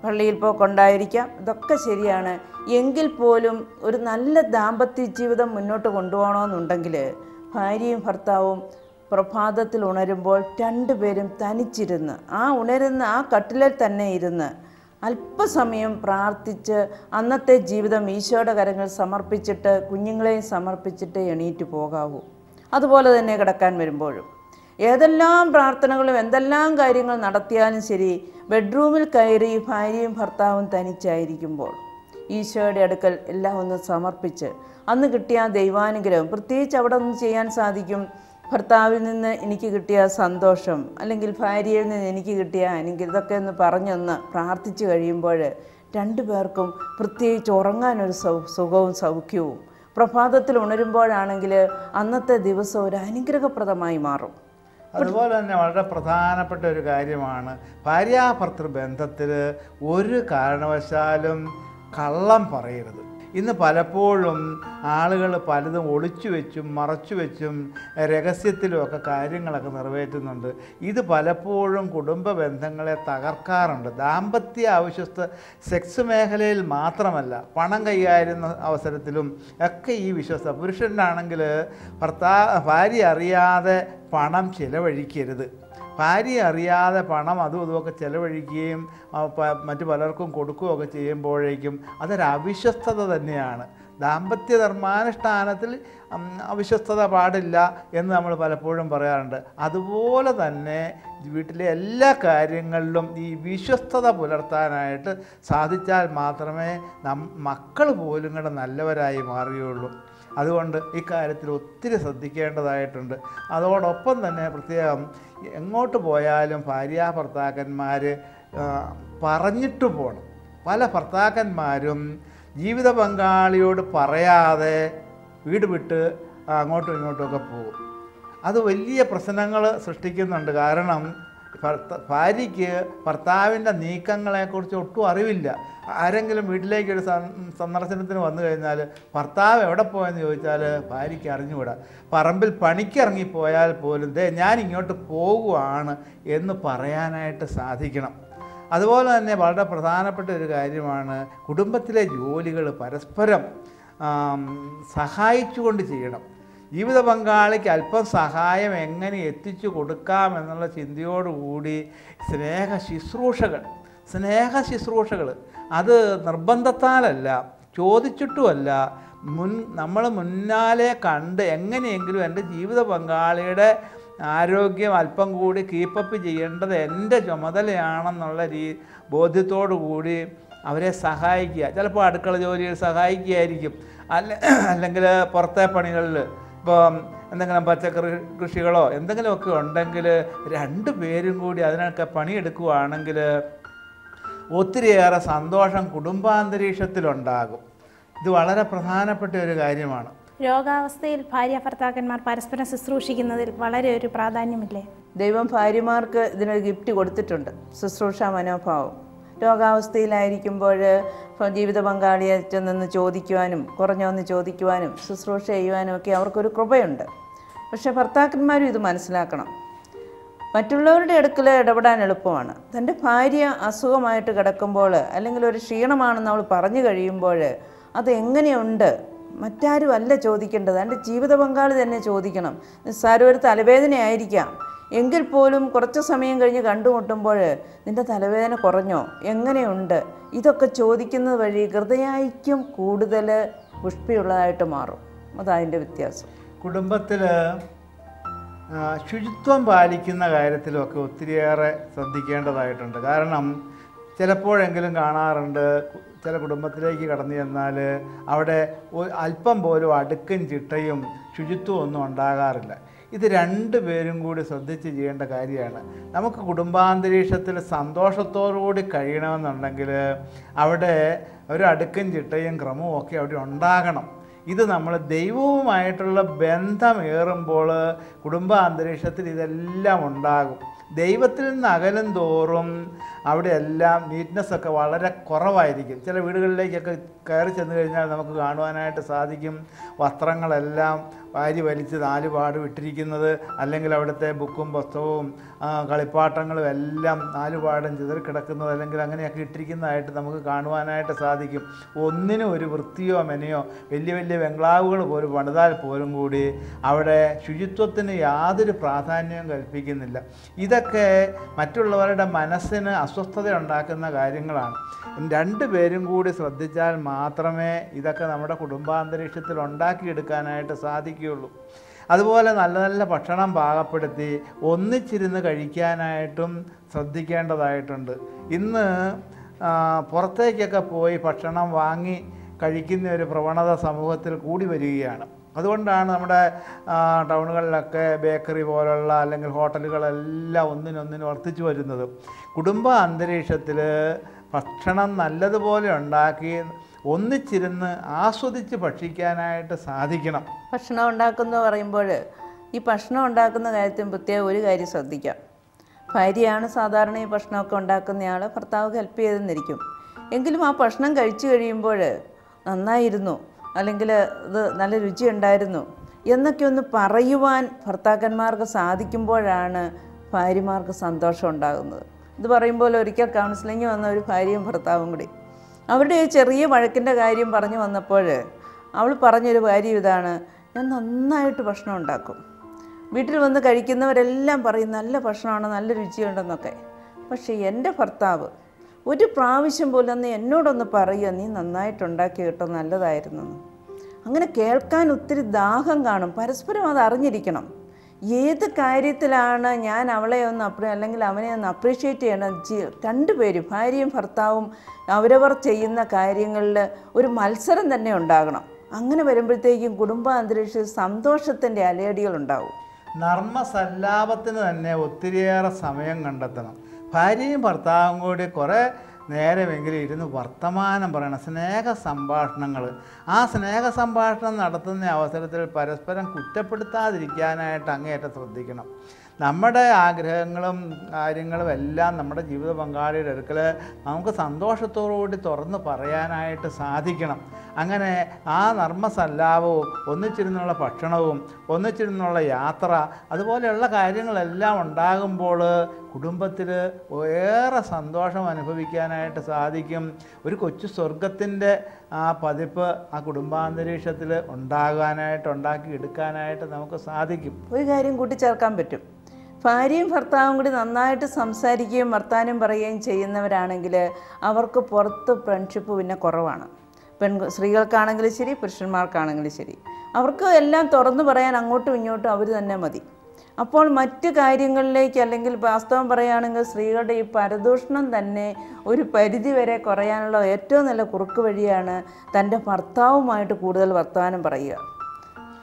പള്ളിയിൽ പോക്കുണ്ടായിരിക്കാം, ഇതൊക്കെ ശരിയാണ്. എങ്കിൽ പോലും ഒരു നല്ല ദാമ്പത്യ ജീവിതം മുന്നോട്ട് കൊണ്ടുപോകണമെന്നുണ്ടെങ്കിൽ ഭാര്യയും ഭർത്താവും പ്രഭാതത്തിൽ ഉണരുമ്പോൾ രണ്ടുപേരും തനിച്ചിരുന്ന് ഉണരുന്ന ആ കട്ടിലിൽ തന്നെ ഇരുന്ന് അല്പസമയം പ്രാർത്ഥിച്ച് അന്നത്തെ ജീവിതം ഈശോയുടെ കരങ്ങൾ സമർപ്പിച്ചിട്ട് കുഞ്ഞുങ്ങളെയും സമർപ്പിച്ചിട്ട് എണീറ്റ് പോകാവൂ. അതുപോലെ തന്നെ കിടക്കാൻ വരുമ്പോഴും ഏതെല്ലാം പ്രാർത്ഥനകളും എന്തെല്ലാം കാര്യങ്ങൾ നടത്തിയാലും ശരി, ബെഡ്റൂമിൽ കയറി ഭാര്യയും ഭർത്താവും തനിച്ചായിരിക്കുമ്പോൾ ഈശോയുടെ അടുക്കൽ എല്ലാം ഒന്ന് സമർപ്പിച്ച് അന്ന് കിട്ടിയ ദൈവാനുഗ്രഹം, പ്രത്യേകിച്ച് അവിടെ ഒന്ന് ചെയ്യാൻ സാധിക്കും. ഭർത്താവിൽ നിന്ന് എനിക്ക് കിട്ടിയ സന്തോഷം, അല്ലെങ്കിൽ ഭാര്യയിൽ നിന്ന് എനിക്ക് കിട്ടിയ അനുഗ്രഹം, ഇതൊക്കെ ഒന്ന് പറഞ്ഞൊന്ന് പ്രാർത്ഥിച്ചു കഴിയുമ്പോൾ രണ്ടു പേർക്കും പ്രത്യേകിച്ച് ഉറങ്ങാനൊരു സുഖവും സൗഖ്യവും. പ്രഭാതത്തിൽ ഉണരുമ്പോഴാണെങ്കിൽ അന്നത്തെ ദിവസം ഒരു അനുഗ്രഹപ്രദമായി മാറും. അതുപോലെ തന്നെ വളരെ പ്രധാനപ്പെട്ട ഒരു കാര്യമാണ് ഭാര്യാഭർത്തൃ ബന്ധത്തിൽ ഒരു കാരണവശാലും കള്ളം പറയരുത്. ഇന്ന് പലപ്പോഴും ആളുകൾ പലതും ഒളിച്ചു വെച്ചും മറച്ചു വെച്ചും രഹസ്യത്തിലുമൊക്കെ കാര്യങ്ങളൊക്കെ നിറവേറ്റുന്നുണ്ട്. ഇത് പലപ്പോഴും കുടുംബ ബന്ധങ്ങളെ തകർക്കാറുണ്ട്. ദാമ്പത്യ ആവശ്യസ്ഥ സെക്സ് മേഖലയിൽ മാത്രമല്ല, പണം കൈകാര്യം അവസരത്തിലും ഒക്കെ ഈ വിശ്വസ്ത. പുരുഷനാണെങ്കിൽ ഭാര്യ അറിയാതെ പണം ചിലവഴിക്കരുത്. ഭാര്യ അറിയാതെ പണം അതും ഇതുമൊക്കെ ചിലവഴിക്കുകയും മറ്റു പലർക്കും കൊടുക്കുകയൊക്കെ ചെയ്യുമ്പോഴേക്കും അതൊരു അവിശ്വസ്തത തന്നെയാണ്. ദാമ്പത്യ ധർമാനുഷ്ഠാനത്തിൽ അവിശ്വസ്തത പാടില്ല എന്ന് നമ്മൾ പലപ്പോഴും പറയാറുണ്ട്. അതുപോലെ തന്നെ വീട്ടിലെ എല്ലാ കാര്യങ്ങളിലും ഈ വിശ്വസ്തത പുലർത്താനായിട്ട് സാധിച്ചാൽ മാത്രമേ മക്കൾ പോലും കൂടെ നല്ലവരായി മാറുകയുള്ളൂ. അതുകൊണ്ട് ഇക്കാര്യത്തിൽ ഒത്തിരി ശ്രദ്ധിക്കേണ്ടതായിട്ടുണ്ട്. അതോടൊപ്പം തന്നെ പ്രത്യേകം എങ്ങോട്ട് പോയാലും ഭാര്യാഭർത്താക്കന്മാർ പറഞ്ഞിട്ട് പോകണം. പല ഭർത്താക്കന്മാരും ജീവിത പങ്കാളിയോട് പറയാതെ വീട് വിട്ട് അങ്ങോട്ടും ഇങ്ങോട്ടുമൊക്കെ പോകും. അത് വലിയ പ്രശ്നങ്ങൾ സൃഷ്ടിക്കുന്നുണ്ട്. കാരണം ഭാര്യയ്ക്ക് ഭർത്താവിൻ്റെ നീക്കങ്ങളെക്കുറിച്ച് ഒട്ടും അറിവില്ല. ആരെങ്കിലും വീട്ടിലേക്കൊരു സന്ദർശനത്തിന് വന്നു കഴിഞ്ഞാൽ ഭർത്താവ് എവിടെ പോയെന്ന് ചോദിച്ചാൽ ഭാര്യയ്ക്ക് അറിഞ്ഞുകൂടാ. പറമ്പിൽ പണിക്കിറങ്ങിപ്പോയാൽ പോലും ഞാൻ ഇങ്ങോട്ട് പോകുവാണ് എന്ന് പറയാനായിട്ട് സാധിക്കണം. അതുപോലെ തന്നെ വളരെ പ്രധാനപ്പെട്ട ഒരു കാര്യമാണ് കുടുംബത്തിലെ ജോലികൾ പരസ്പരം സഹായിച്ചുകൊണ്ട് ചെയ്യണം. ജീവിത പങ്കാളിക്ക് അല്പം സഹായം എങ്ങനെ എത്തിച്ചു കൊടുക്കാം എന്നുള്ള ചിന്തയോടുകൂടി സ്നേഹ ശുശ്രൂഷകൾ അത് നിർബന്ധത്താലല്ല, ചോദിച്ചിട്ടുമല്ല, നമ്മൾ മുന്നാലെ കണ്ട് എങ്ങനെയെങ്കിലും എൻ്റെ ജീവിത പങ്കാളിയുടെ ആരോഗ്യം അല്പം കൂടി കീപ്പപ്പ് ചെയ്യേണ്ടത് എൻ്റെ ചുമതലയാണെന്നുള്ള ബോധ്യത്തോടു കൂടി അവരെ സഹായിക്കുക. ചിലപ്പോൾ അടുക്കള ജോലിയിൽ സഹായിക്കുകയായിരിക്കും, അല്ലെങ്കിൽ പുറത്തെ പണികളിൽ ഇപ്പോൾ എന്തെങ്കിലും പച്ചക്കറി കൃഷികളോ എന്തെങ്കിലുമൊക്കെ ഉണ്ടെങ്കിൽ രണ്ടു പേരും കൂടി അതിനൊക്കെ പണിയെടുക്കുകയാണെങ്കിൽ ഒത്തിരിയേറെ സന്തോഷം കുടുംബാന്തരീക്ഷത്തിലുണ്ടാകും. ഇത് വളരെ പ്രധാനപ്പെട്ട ഒരു കാര്യമാണ്. രോഗാവസ്ഥയിൽ ഭാര്യ ഭർത്താക്കന്മാർ പരസ്പരം ശുശ്രൂഷിക്കുന്നതിൽ വളരെ ഒരു പ്രാധാന്യമില്ലേ? ദൈവം ഭാര്യമാർക്ക് ഇതിനൊരു ഗിഫ്റ്റ് കൊടുത്തിട്ടുണ്ട്, ശുശ്രൂഷ മനോഭാവം. രോഗാവസ്ഥയിലായിരിക്കുമ്പോൾ ജീവിത പങ്കാളിയെ ചെന്ന് ചോദിക്കുവാനും കുറഞ്ഞൊന്ന് ചോദിക്കുവാനും ശുശ്രൂഷ ചെയ്യുവാനും ഒക്കെ അവർക്കൊരു കൃപയുണ്ട്. പക്ഷേ ഭർത്താക്കന്മാരും ഇത് മനസ്സിലാക്കണം. മറ്റുള്ളവരുടെ അടുക്കൽ ഇടപെടാൻ എളുപ്പമാണ്. തൻ്റെ ഭാര്യ അസുഖമായിട്ട് കിടക്കുമ്പോൾ അല്ലെങ്കിൽ ഒരു ക്ഷീണമാണെന്ന് അവൾ പറഞ്ഞു കഴിയുമ്പോൾ അതെങ്ങനെയുണ്ട് മറ്റാരും അല്ല ചോദിക്കേണ്ടത്, എൻ്റെ ജീവിത പങ്കാളി തന്നെ ചോദിക്കണം. നിസ്സാര ഒരു തലവേദനയായിരിക്കാം, എങ്കിൽ പോലും കുറച്ച് സമയം കഴിഞ്ഞ് കണ്ടുമുട്ടുമ്പോൾ നിൻ്റെ തലവേദന കുറഞ്ഞോ, എങ്ങനെയുണ്ട്, ഇതൊക്കെ ചോദിക്കുന്നത് വഴി ഹൃദയൈക്യം കൂടുതൽ പുഷ്ടിയുള്ളതായിട്ട് മാറും. അതതിൻ്റെ വ്യത്യാസം. കുടുംബത്തിൽ ശുചിത്വം പാലിക്കുന്ന കാര്യത്തിലൊക്കെ ഒത്തിരിയേറെ ശ്രദ്ധിക്കേണ്ടതായിട്ടുണ്ട്. കാരണം ചിലപ്പോഴെങ്കിലും കാണാറുണ്ട്, ചില കുടുംബത്തിലേക്ക് കടന്നു ചെന്നാൽ അവിടെ അല്പം പോലും അടുക്കും ചിട്ടയും ശുചിത്വം ഒന്നും ഉണ്ടാകാറില്ല. ഇത് രണ്ടുപേരും കൂടി ശ്രദ്ധിച്ച് ചെയ്യേണ്ട കാര്യമാണ്. നമുക്ക് കുടുംബാന്തരീക്ഷത്തിൽ സന്തോഷത്തോടുകൂടി കഴിയണമെന്നുണ്ടെങ്കിൽ അവിടെ ഒരു അടുക്കും ചിട്ടയും ക്രമവും ഒക്കെ അവിടെ ഉണ്ടാകണം. ഇത് നമ്മൾ ദൈവവുമായിട്ടുള്ള ബന്ധമേറുമ്പോൾ കുടുംബാന്തരീക്ഷത്തിൽ ഇതെല്ലാം ഉണ്ടാകും. ദൈവത്തിൽ നിന്ന് അകലും തോറും അവിടെ എല്ലാം നീറ്റ്നെസ്സൊക്കെ വളരെ കുറവായിരിക്കും. ചില വീടുകളിലേക്കൊക്കെ കയറി ചെന്ന് കഴിഞ്ഞാൽ നമുക്ക് കാണുവാനായിട്ട് സാധിക്കും, വസ്ത്രങ്ങളെല്ലാം വാരി വലിച്ച് നാലുപാട് വിട്ടിരിക്കുന്നത്, അല്ലെങ്കിൽ അവിടുത്തെ ബുക്കും പുസ്തകവും കളിപ്പാട്ടങ്ങളും എല്ലാം നാലുപാടും ചിതറിക്കിടക്കുന്നത്, അല്ലെങ്കിൽ അങ്ങനെയൊക്കെ ഇട്ടിരിക്കുന്നതായിട്ട് നമുക്ക് കാണുവാനായിട്ട് സാധിക്കും. ഒന്നിനും ഒരു വൃത്തിയോ മെനയോ വലിയ വലിയ ബംഗ്ലാവുകൾ പോലും പണിതാൽ പോലും കൂടി അവിടെ ശുചിത്വത്തിന് യാതൊരു പ്രാധാന്യവും കൽപ്പിക്കുന്നില്ല. ഇതൊക്കെ മറ്റുള്ളവരുടെ മനസ്സിന് അസ്വസ്ഥത ഉണ്ടാക്കുന്ന കാര്യങ്ങളാണ്. രണ്ടുപേരും കൂടി ശ്രദ്ധിച്ചാൽ മാത്രമേ ഇതൊക്കെ നമ്മുടെ കുടുംബാന്തരീക്ഷത്തിൽ ഉണ്ടാക്കിയെടുക്കാനായിട്ട് സാധിക്കുകയുള്ളൂ. അതുപോലെ നല്ല നല്ല ഭക്ഷണം പാകപ്പെടുത്തി ഒന്നിച്ചിരുന്ന് കഴിക്കാനായിട്ടും ശ്രദ്ധിക്കേണ്ടതായിട്ടുണ്ട്. ഇന്ന് പുറത്തേക്കൊക്കെ പോയി ഭക്ഷണം വാങ്ങി കഴിക്കുന്ന ഒരു പ്രവണത സമൂഹത്തിൽ കൂടി വരികയാണ്. അതുകൊണ്ടാണ് നമ്മുടെ ടൗണുകളിലൊക്കെ ബേക്കറി പോലുള്ള അല്ലെങ്കിൽ ഹോട്ടലുകളെല്ലാം ഒന്നിനൊന്നിന് വർദ്ധിച്ചു വരുന്നത്. കുടുംബ അന്തരീക്ഷത്തിൽ ഭക്ഷണം നല്ലതുപോലെ ഉണ്ടാക്കി ഒന്നിച്ചിരുന്ന് ആസ്വദിച്ച് ഭക്ഷിക്കാനായിട്ട് സാധിക്കണം. ഭക്ഷണം ഉണ്ടാക്കുന്ന പറയുമ്പോൾ ഈ ഭക്ഷണം ഉണ്ടാക്കുന്ന കാര്യത്തിൽ പ്രത്യേകം ഒരു കാര്യം ശ്രദ്ധിക്കാം. ഭാര്യയാണ് സാധാരണ ഈ ഭക്ഷണമൊക്കെ ഉണ്ടാക്കുന്നയാൾ, ഭർത്താവ് ഹെൽപ്പ് ചെയ്തെന്നിരിക്കും. എങ്കിലും ആ ഭക്ഷണം കഴിച്ചു കഴിയുമ്പോൾ നന്നായിരുന്നു, അല്ലെങ്കിൽ ഇത് നല്ല രുചിയുണ്ടായിരുന്നു എന്നൊക്കെ ഒന്ന് പറയുവാൻ ഭർത്താക്കന്മാർക്ക് സാധിക്കുമ്പോഴാണ് ഭാര്യമാർക്ക് സന്തോഷം ഉണ്ടാകുന്നത്. ഇത് പറയുമ്പോൾ ഒരിക്കൽ കൗൺസിലിംഗ് വന്ന ഒരു ഭാര്യയും ഭർത്താവും കൂടി അവരുടെ ചെറിയ വഴക്കിൻ്റെ കാര്യം പറഞ്ഞു വന്നപ്പോൾ അവൾ പറഞ്ഞൊരു കാര്യം ഇതാണ്: ഞാൻ നന്നായിട്ട് ഭക്ഷണം ഉണ്ടാക്കും, വീട്ടിൽ വന്ന് കഴിക്കുന്നവരെല്ലാം പറയും നല്ല ഭക്ഷണമാണ്, നല്ല രുചിയുണ്ടെന്നൊക്കെ. പക്ഷേ എൻ്റെ ഭർത്താവ് ഒരു പ്രാവശ്യം പോലും അന്ന് എന്നോടൊന്ന് പറയുക, നീ നന്നായിട്ടുണ്ടാക്കി കേട്ടോ, നല്ലതായിരുന്നു. അങ്ങനെ കേൾക്കാൻ ഒത്തിരി ദാഹം കാണും. പരസ്പരം അത് അറിഞ്ഞിരിക്കണം. ഏത് കാര്യത്തിലാണ് ഞാൻ അവളെ ഒന്ന് അല്ലെങ്കിൽ അവനെ ഒന്ന് അപ്രീഷിയേറ്റ് ചെയ്യണം. രണ്ടുപേരും, ഭാര്യയും ഭർത്താവും, അവരവർ ചെയ്യുന്ന കാര്യങ്ങളിൽ ഒരു മത്സരം തന്നെ ഉണ്ടാകണം. അങ്ങനെ വരുമ്പോഴത്തേക്കും കുടുംബാന്തരീക്ഷത്തിൽ സന്തോഷത്തിൻ്റെ അലയടികളുണ്ടാവും. നർമ്മസല്ലാപത്തിന് തന്നെ ഒത്തിരിയേറെ സമയം കണ്ടെത്തണം. ഭാര്യയും ഭർത്താവും കൂടി കുറേ നേരമെങ്കിലും ഇരുന്ന് വർത്തമാനം പറയണം, സ്നേഹ സംഭാഷണങ്ങൾ. ആ സ്നേഹ സംഭാഷണം നടത്തുന്ന അവസരത്തിൽ പരസ്പരം കുറ്റപ്പെടുത്താതിരിക്കാനായിട്ട് അങ്ങേയറ്റം ശ്രദ്ധിക്കണം. നമ്മുടെ ആഗ്രഹങ്ങളും കാര്യങ്ങളും എല്ലാം നമ്മുടെ ജീവിത പങ്കാളിയുടെ അടുക്കൽ നമുക്ക് സന്തോഷത്തോടുകൂടി തുറന്ന് പറയാനായിട്ട് സാധിക്കണം. അങ്ങനെ ആ നർമ്മസല്ലാപവും ഒന്നിച്ചിരുന്നുള്ള ഭക്ഷണവും ഒന്നിച്ചിരുന്നുള്ള യാത്ര അതുപോലെയുള്ള കാര്യങ്ങളെല്ലാം ഉണ്ടാകുമ്പോൾ കുടുംബത്തിൽ ഏറെ സന്തോഷം അനുഭവിക്കാനായിട്ട് സാധിക്കും. ഒരു കൊച്ചു സ്വർഗത്തിൻ്റെ ആ പതിപ്പ് ആ കുടുംബാന്തരീക്ഷത്തിൽ ഉണ്ടാക്കി എടുക്കാനായിട്ട് നമുക്ക് സാധിക്കും. ഒരു കാര്യം കൂട്ടിച്ചേർക്കാൻ പറ്റും. ഭാര്യയും ഭർത്താവും കൂടി നന്നായിട്ട് സംസാരിക്കുകയും വർത്താനം പറയുകയും ചെയ്യുന്നവരാണെങ്കിൽ അവർക്ക് പുറത്ത് ഫ്രണ്ട്ഷിപ്പ് പിന്നെ കുറവാണ്. സ്ത്രീകൾക്കാണെങ്കിലും ശരി, പുരുഷന്മാർക്കാണെങ്കിലും ശരി, അവർക്ക് എല്ലാം തുറന്നു പറയാൻ അങ്ങോട്ടും ഇങ്ങോട്ടും അവർ തന്നെ മതി. അപ്പോൾ മറ്റ് കാര്യങ്ങളിലേക്ക്, അല്ലെങ്കിൽ വാസ്തവം പറയുകയാണെങ്കിൽ സ്ത്രീകളുടെ ഈ പരദൂഷണം തന്നെ ഒരു പരിധി വരെ കുറയാനുള്ള ഏറ്റവും നല്ല കുറുക്ക് വഴിയാണ് തൻ്റെ ഭർത്താവുമായിട്ട് കൂടുതൽ വർത്തമാനം പറയുക.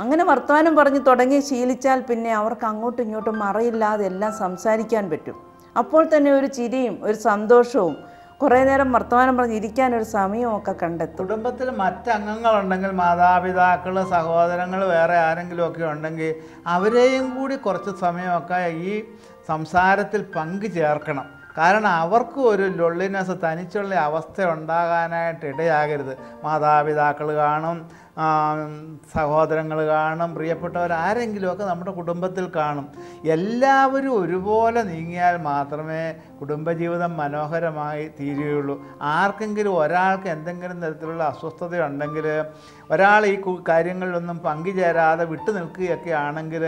അങ്ങനെ വർത്തമാനം പറഞ്ഞ് തുടങ്ങി ശീലിച്ചാൽ പിന്നെ അവർക്ക് അങ്ങോട്ടും ഇങ്ങോട്ടും മറയില്ലാതെ എല്ലാം സംസാരിക്കാൻ പറ്റും. അപ്പോൾ തന്നെ ഒരു ചിരിയും ഒരു സന്തോഷവും കുറേ നേരം വർത്തമാനം പറഞ്ഞ് ഇരിക്കാനൊരു സമയമൊക്കെ കണ്ടെത്തും. കുടുംബത്തിൽ മറ്റംഗങ്ങളുണ്ടെങ്കിൽ, മാതാപിതാക്കൾ, സഹോദരങ്ങൾ, വേറെ ആരെങ്കിലുമൊക്കെ ഉണ്ടെങ്കിൽ അവരെയും കൂടി കുറച്ച് സമയമൊക്കെ ഈ സംസാരത്തിൽ പങ്കു ചേർക്കണം. കാരണം അവർക്ക് ഒരു ലൊള്ളിനെസ്, തനിച്ചുള്ള അവസ്ഥ ഉണ്ടാകാനായിട്ട് ഇടയാകരുത്. മാതാപിതാക്കൾ കാണും, സഹോദരങ്ങൾ കാണും, പ്രിയപ്പെട്ടവർ ആരെങ്കിലുമൊക്കെ നമ്മുടെ കുടുംബത്തിൽ കാണും. എല്ലാവരും ഒരുപോലെ നീങ്ങിയാൽ മാത്രമേ കുടുംബജീവിതം മനോഹരമായി തീരുകയുള്ളൂ. ആർക്കെങ്കിലും ഒരാൾക്ക് എന്തെങ്കിലും തരത്തിലുള്ള അസ്വസ്ഥതയുണ്ടെങ്കിൽ, ഒരാൾ ഈ കാര്യങ്ങളിലൊന്നും പങ്കുചേരാതെ വിട്ടു നിൽക്കുകയൊക്കെ ആണെങ്കിൽ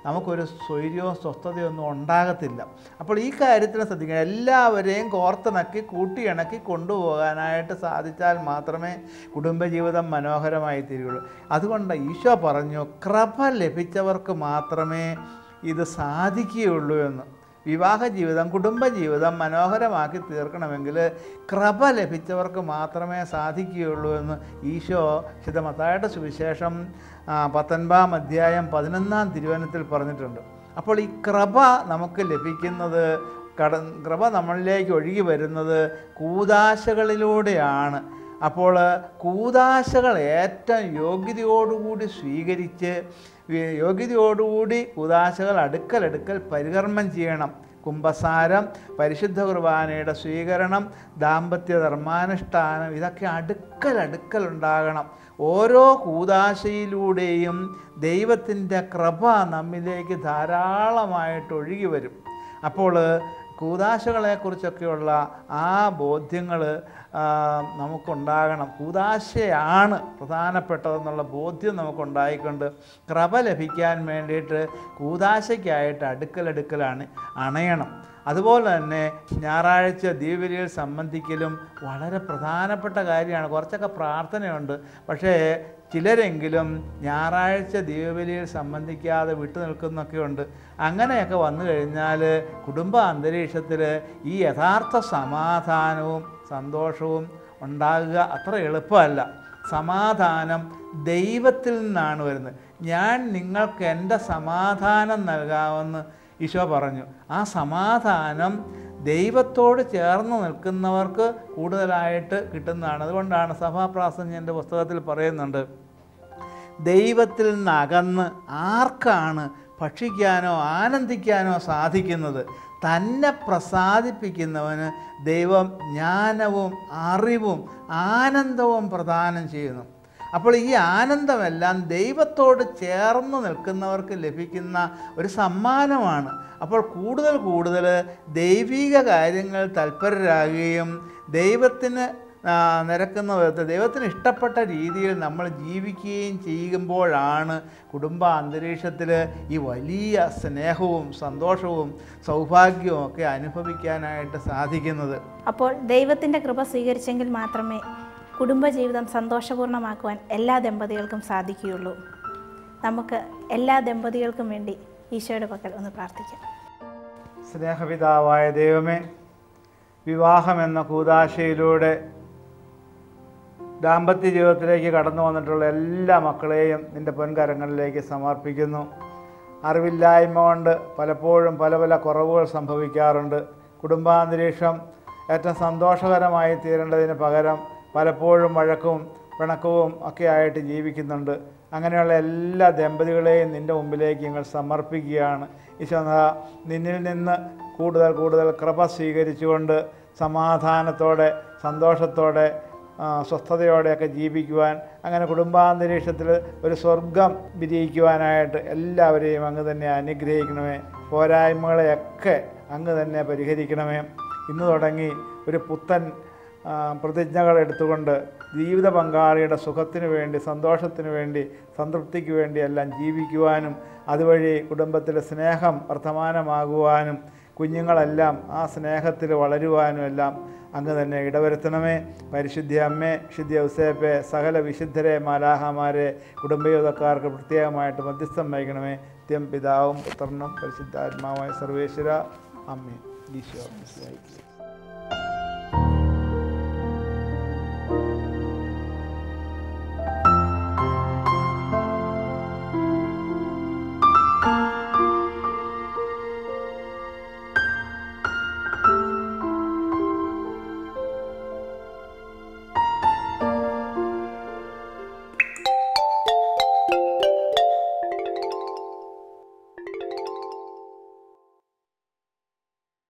നമുക്കൊരു സ്വൈര്യവും സ്വസ്ഥതയൊന്നും ഉണ്ടാകത്തില്ല. അപ്പോൾ ഈ കാര്യത്തിൽ ശ്രദ്ധിക്കണം. എല്ലാവരെയും കോർത്തിണക്കി കൂട്ടിയിണക്കി കൊണ്ടുപോകാനായിട്ട് സാധിച്ചാൽ മാത്രമേ കുടുംബജീവിതം മനോഹരമായി തീരുകയുള്ളൂ. അതുകൊണ്ട് ഈശോ പറഞ്ഞു, കൃപ ലഭിച്ചവർക്ക് മാത്രമേ ഇത് സാധിക്കുകയുള്ളൂ എന്ന്. വിവാഹ ജീവിതം, കുടുംബജീവിതം മനോഹരമാക്കി തീർക്കണമെങ്കിൽ കൃപ ലഭിച്ചവർക്ക് മാത്രമേ സാധിക്കുകയുള്ളൂ എന്ന് ഈശോ വിശുദ്ധ മത്തായിയുടെ സുവിശേഷം 19-ാം അധ്യായം 11-ാം തിരുവചനത്തിൽ പറഞ്ഞിട്ടുണ്ട്. അപ്പോൾ ഈ കൃപ നമുക്ക് ലഭിക്കുന്നത്, കൃപ നമ്മളിലേക്ക് ഒഴുകി വരുന്നത് കൂദാശകളിലൂടെയാണ്. അപ്പോൾ കൂദാശകൾ ഏറ്റവും യോഗ്യതയോടുകൂടി സ്വീകരിച്ച്, യോഗ്യതയോടുകൂടി കൂദാശകൾ അടുക്കൽ പരികർമ്മം ചെയ്യണം. കുംഭസാരം, പരിശുദ്ധ കുർബാനയുടെ സ്വീകരണം, ദാമ്പത്യ ധർമാനുഷ്ഠാനം, ഇതൊക്കെ അടുക്കൽ ഉണ്ടാകണം. ഓരോ കൂദാശയിലൂടെയും ദൈവത്തിൻ്റെ കൃപ നമ്മിലേക്ക് ധാരാളമായിട്ട് ഒഴുകി വരും. അപ്പോൾ കൂദാശകളെക്കുറിച്ചൊക്കെയുള്ള ആ ബോധ്യങ്ങൾ നമുക്കുണ്ടാകണം. കൂദാശയാണ് പ്രധാനപ്പെട്ടതെന്നുള്ള ബോധ്യം നമുക്കുണ്ടായിക്കൊണ്ട് കൃപ ലഭിക്കാൻ വേണ്ടിയിട്ട് കൂദാശയ്ക്കായിട്ട് അടുക്കലാണ് അണയണം. അതുപോലെ തന്നെ ഞായറാഴ്ച ദിവ്യബലിയിൽ സംബന്ധിക്കലും വളരെ പ്രധാനപ്പെട്ട കാര്യമാണ്. കുറച്ചൊക്കെ പ്രാർത്ഥനയുണ്ട്, പക്ഷേ ചിലരെങ്കിലും ഞായറാഴ്ച ദിവ്യബലിയിൽ സംബന്ധിക്കാതെ വിട്ടു നിൽക്കുന്നൊക്കെ ഉണ്ട്. അങ്ങനെയൊക്കെ വന്നു കഴിഞ്ഞാൽ കുടുംബ അന്തരീക്ഷത്തിൽ ഈ യഥാർത്ഥ സമാധാനവും സന്തോഷവും ഉണ്ടാകുക അത്ര എളുപ്പമല്ല. സമാധാനം ദൈവത്തിൽ നിന്നാണ് വരുന്നത്. ഞാൻ നിങ്ങൾക്ക് എൻ്റെ സമാധാനം നൽകാമെന്ന് ഈശോ പറഞ്ഞു. ആ സമാധാനം ദൈവത്തോട് ചേർന്ന് നിൽക്കുന്നവർക്ക് കൂടുതലായിട്ട് കിട്ടുന്നതാണ്. അതുകൊണ്ടാണ് സഭാപ്രാസംഗികൻ്റെ പുസ്തകത്തിൽ പറയുന്നുണ്ട്, ദൈവത്തിൽ നിന്ന് അകന്ന് ആർക്കാണ് ഭക്ഷിക്കാനോ ആനന്ദിക്കാനോ സാധിക്കുന്നത്? തന്നെ പ്രസാദിപ്പിക്കുന്നവന് ദൈവം ജ്ഞാനവും അറിവും ആനന്ദവും പ്രദാനം ചെയ്യുന്നു. അപ്പോൾ ഈ ആനന്ദമെല്ലാം ദൈവത്തോട് ചേർന്ന് നിൽക്കുന്നവർക്ക് ലഭിക്കുന്ന ഒരു സമ്മാനമാണ്. അപ്പോൾ കൂടുതൽ ദൈവിക കാര്യങ്ങൾ തൽപരരാകുകയും ദൈവത്തിന് നിരക്കുന്ന വിധത്തിൽ ദൈവത്തിന് ഇഷ്ടപ്പെട്ട രീതിയിൽ നമ്മൾ ജീവിക്കുകയും ചെയ്യുമ്പോഴാണ് കുടുംബ അന്തരീക്ഷത്തിൽ ഈ വലിയ സ്നേഹവും സന്തോഷവും സൗഭാഗ്യവും ഒക്കെ അനുഭവിക്കാനായിട്ട് സാധിക്കുന്നത്. അപ്പോൾ ദൈവത്തിൻ്റെ കൃപ സ്വീകരിച്ചെങ്കിൽ മാത്രമേ കുടുംബജീവിതം സന്തോഷപൂർണ്ണമാക്കുവാൻ എല്ലാ ദമ്പതികൾക്കും സാധിക്കുകയുള്ളൂ. നമുക്ക് എല്ലാ ദമ്പതികൾക്കും വേണ്ടി ഈശോയുടെ പക്കൽ ഒന്ന് പ്രാർത്ഥിക്കാം. സ്നേഹപിതാവായ ദൈവമേ, വിവാഹമെന്ന കൂദാശയിലൂടെ ദാമ്പത്യ ജീവിതത്തിലേക്ക് കടന്നു വന്നിട്ടുള്ള എല്ലാ മക്കളെയും നിൻ്റെ പൊൻകരങ്ങളിലേക്ക് സമർപ്പിക്കുന്നു. അറിവില്ലായ്മ കൊണ്ട് പലപ്പോഴും പല പല കുറവുകൾ സംഭവിക്കാറുണ്ട്. കുടുംബാന്തരീക്ഷം ഏറ്റവും സന്തോഷകരമായി തീരേണ്ടതിന് പകരം പലപ്പോഴും വഴക്കവും പിണക്കവും ഒക്കെ ആയിട്ട് ജീവിക്കുന്നുണ്ട്. അങ്ങനെയുള്ള എല്ലാ ദമ്പതികളെയും നിൻ്റെ മുമ്പിലേക്ക് ഞങ്ങൾ സമർപ്പിക്കുകയാണ്. ഈശോനാഥ, നിന്നിൽ നിന്ന് കൂടുതൽ കൂടുതൽ കൃപ സ്വീകരിച്ചുകൊണ്ട് സമാധാനത്തോടെ സന്തോഷത്തോടെ സ്വസ്ഥതയോടെയൊക്കെ ജീവിക്കുവാൻ, അങ്ങനെ കുടുംബാന്തരീക്ഷത്തിൽ ഒരു സ്വർഗം വിജയിക്കുവാനായിട്ട് എല്ലാവരെയും അങ്ങ് തന്നെ അനുഗ്രഹിക്കണമേ. പോരായ്മകളെയൊക്കെ അങ്ങ് തന്നെ പരിഹരിക്കണമേ. ഇന്ന് തുടങ്ങി ഒരു പുത്തൻ പ്രതിജ്ഞകൾ എടുത്തുകൊണ്ട് ജീവിത പങ്കാളിയുടെ സുഖത്തിന് വേണ്ടി, സന്തോഷത്തിന് വേണ്ടി, സംതൃപ്തിക്ക് വേണ്ടി എല്ലാം ജീവിക്കുവാനും അതുവഴി കുടുംബത്തിലെ സ്നേഹം വർത്തമാനമാകുവാനും കുഞ്ഞുങ്ങളെല്ലാം ആ സ്നേഹത്തിൽ വളരുവാനും എല്ലാം അങ്ങ് തന്നെ ഇടവരുത്തണമേ. പരിശുദ്ധ അമ്മേ, വിശുദ്ധ ഔസേപ്പേ, സകല വിശുദ്ധരെ, മാലാഹമാരെ, കുടുംബയോഗക്കാർക്ക് പ്രത്യേകമായിട്ട് മധ്യസ്ഥം വഹിക്കണമേ. നിത്യം പിതാവും പുത്രനും പരിശുദ്ധാത്മാവായ സർവേശ്വര. അമ്മേ. ഈശോ.